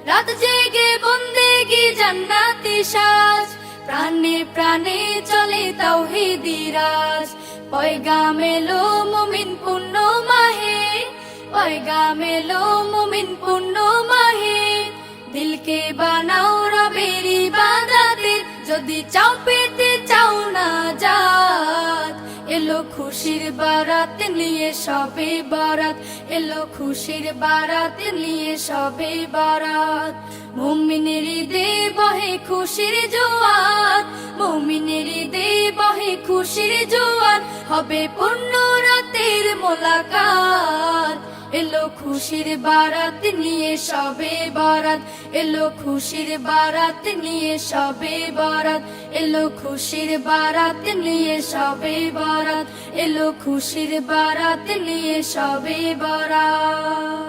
রাত জেগে বন্দেগি জান্নাতি সাজ, প্রাণে প্রাণে চলে তাওহীদি রাজ। পয়গাম এলো মুমিন পূর্ণ মাহে, পয়গাম এলো মুমিন পূর্ণ মাহে। দিলকে বানাও রবের ইবাদতের, যদি চাও পেতে চাও না জাত। এলো খুশির বারাত নিয়ে সবে বারাত, এলো খুশির বারাত নিয়ে সবে বারাত। মুমিনের ঈদে বহে খুশির জোয়ার, মুমিনের ঈদে বহে খুশির জোয়ার। হবে পূর্ণ রাতের মোলাকাত, এলো খুশির বারাত নিয়ে সবে বারাত, এলো খুশির বারাত নিয়ে সবে বারাত, এলো খুশির বারাত নিয়ে সবে বারাত, এলো খুশির বারাত নিয়ে সবে বারাত।